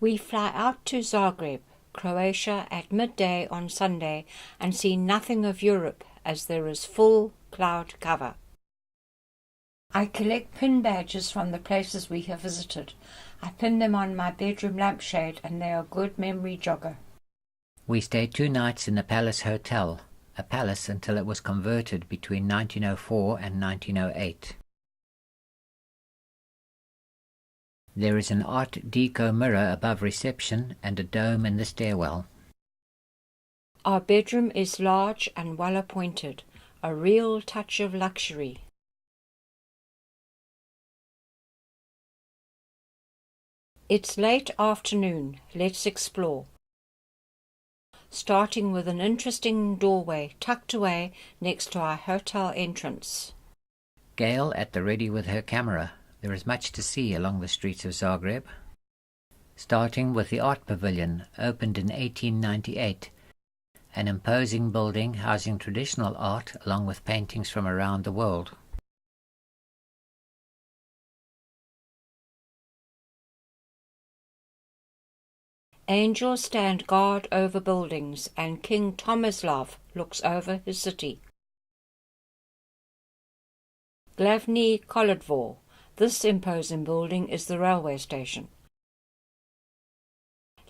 We fly out to Zagreb, Croatia at midday on Sunday and see nothing of Europe as there is full cloud cover. I collect pin badges from the places we have visited. I pin them on my bedroom lampshade and they are good memory jogger. We stayed 2 nights in the Palace Hotel, a palace until it was converted between 1904 and 1908. There is an Art Deco mirror above reception and a dome in the stairwell. Our bedroom is large and well appointed, a real touch of luxury. It's late afternoon, let's explore. Starting with an interesting doorway tucked away next to our hotel entrance. Gail at the ready with her camera. There is much to see along the streets of Zagreb. Starting with the Art Pavilion, opened in 1898, an imposing building housing traditional art along with paintings from around the world. Angels stand guard over buildings and King Tomislav looks over his city. Glavni Kolodvor. This imposing building is the railway station.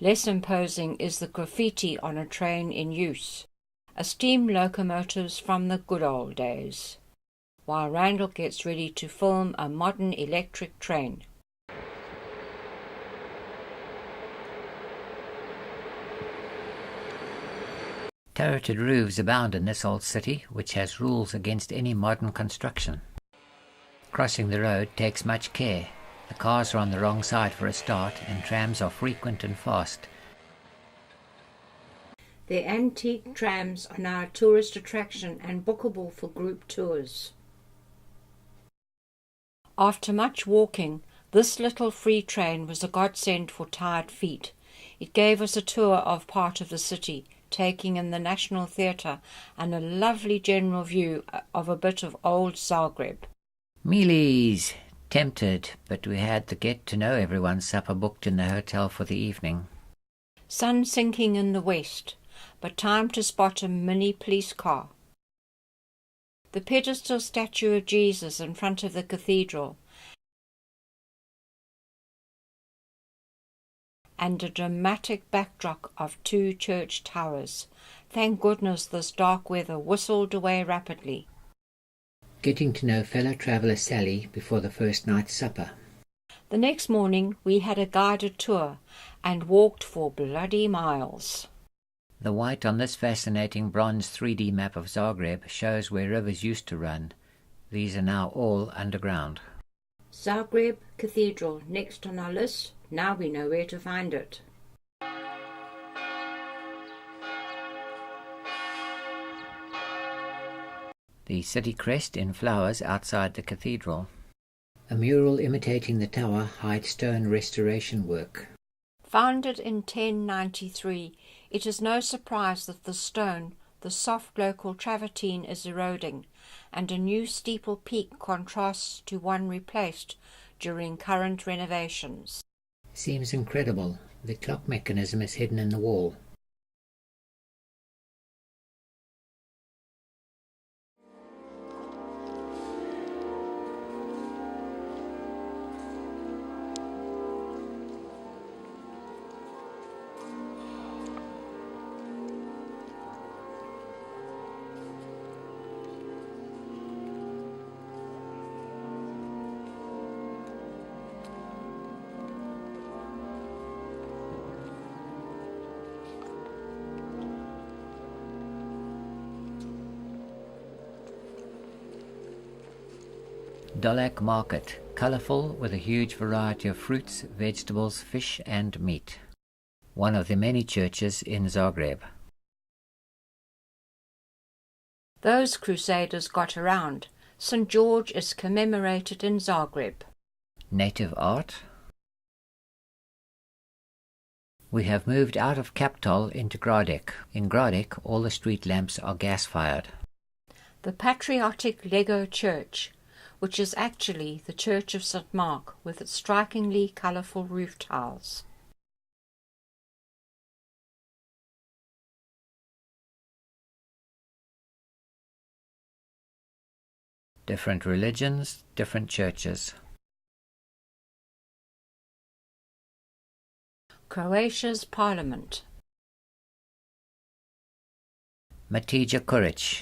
Less imposing is the graffiti on a train in use, a steam locomotives from the good old days, while Randall gets ready to film a modern electric train. Turreted roofs abound in this old city, which has rules against any modern construction. Crossing the road takes much care. The cars are on the wrong side for a start, and trams are frequent and fast. The antique trams are now a tourist attraction and bookable for group tours. After much walking, this little free train was a godsend for tired feet. It gave us a tour of part of the city, taking in the National Theatre and a lovely general view of a bit of old Zagreb. Mealies! Tempted, but we had the get-to-know-everyone supper booked in the hotel for the evening. Sun sinking in the west, but time to spot a mini police car. The pedestal statue of Jesus in front of the cathedral, and a dramatic backdrop of 2 church towers. Thank goodness this dark weather whistled away rapidly. Getting to know fellow traveller Sally before the first night's supper. The next morning we had a guided tour and walked for bloody miles. The white on this fascinating bronze 3D map of Zagreb shows where rivers used to run. These are now all underground. Zagreb Cathedral next on our list. Now we know where to find it. The city crest in flowers outside the cathedral. A mural imitating the tower hides stone restoration work. Founded in 1093, it is no surprise that the stone, the soft local travertine, is eroding, and a new steeple peak contrasts to one replaced during current renovations. Seems incredible. The clock mechanism is hidden in the wall. Dolak Market, colourful with a huge variety of fruits, vegetables, fish and meat. One of the many churches in Zagreb. Those crusaders got around. St. George is commemorated in Zagreb. Native art. We have moved out of Kaptol into Gradec. In Gradec, all the street lamps are gas-fired. The patriotic Lego church, which is actually the Church of St. Mark with its strikingly colourful roof tiles. Different religions, different churches. Croatia's parliament. Matija Kuric.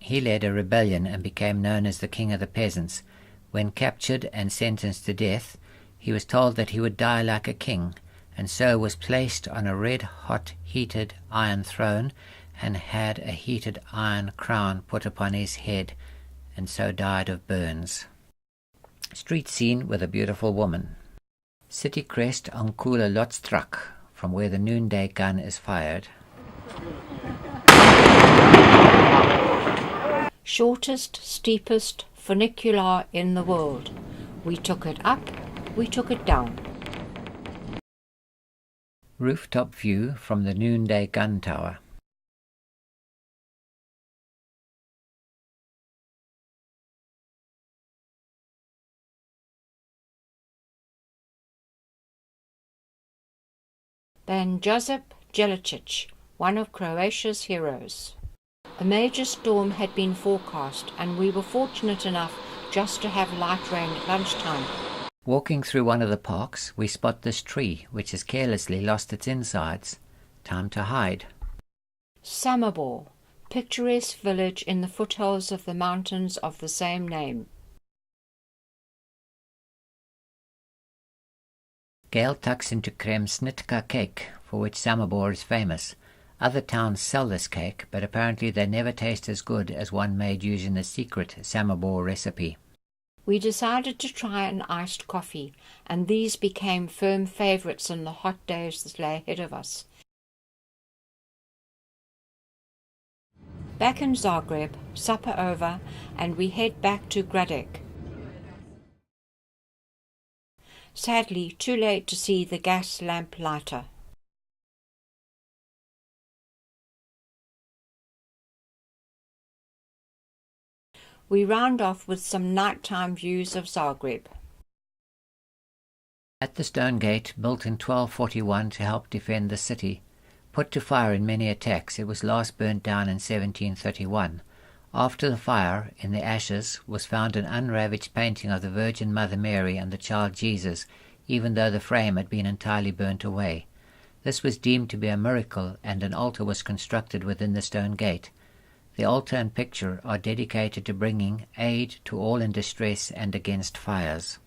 He led a rebellion and became known as the King of the Peasants. When captured and sentenced to death, he was told that he would die like a king, and so was placed on a red-hot heated iron throne and had a heated iron crown put upon his head, and so died of burns. Street scene with a beautiful woman. City crest on Kula Lotstrak, from where the noonday gun is fired. Shortest, steepest funicular in the world. We took it up, we took it down. Rooftop view from the noonday gun tower. Ban Josip Jelicic, one of Croatia's heroes. A major storm had been forecast, and we were fortunate enough just to have light rain at lunchtime. Walking through one of the parks, we spot this tree, which has carelessly lost its insides. Time to hide. Samobor, picturesque village in the foothills of the mountains of the same name. Gail tucks into kremsnitka cake, for which Samobor is famous. Other towns sell this cake, but apparently they never taste as good as one made using the secret Samobor recipe. We decided to try an iced coffee, and these became firm favourites in the hot days that lay ahead of us. Back in Zagreb, supper over, and we head back to Gradec. Sadly, too late to see the gas lamp lighter. We round off with some nighttime views of Zagreb. At the stone gate, built in 1241 to help defend the city, put to fire in many attacks, it was last burnt down in 1731. After the fire, in the ashes, was found an unravaged painting of the Virgin Mother Mary and the child Jesus, even though the frame had been entirely burnt away. This was deemed to be a miracle, and an altar was constructed within the stone gate. The altar and picture are dedicated to bringing aid to all in distress and against fires.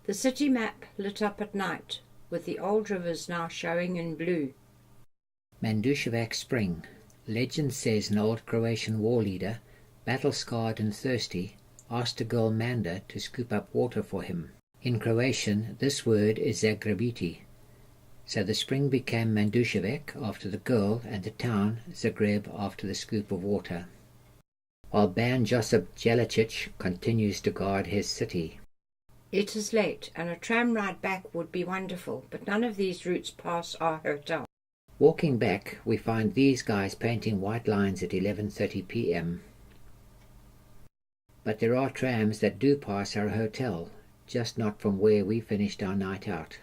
The city map lit up at night, with the old rivers now showing in blue. Manduševac Spring. Legend says an old Croatian war leader, battle-scarred and thirsty, asked a girl Manda to scoop up water for him. In Croatian, this word is Zagrebiti. So the spring became Manduševac after the girl, and the town, Zagreb, after the scoop of water. While Ban Josip Jelicic continues to guard his city. It is late, and a tram ride back would be wonderful, but none of these routes pass our hotel. Walking back, we find these guys painting white lines at 11:30 p.m. But there are trams that do pass our hotel, just not from where we finished our night out.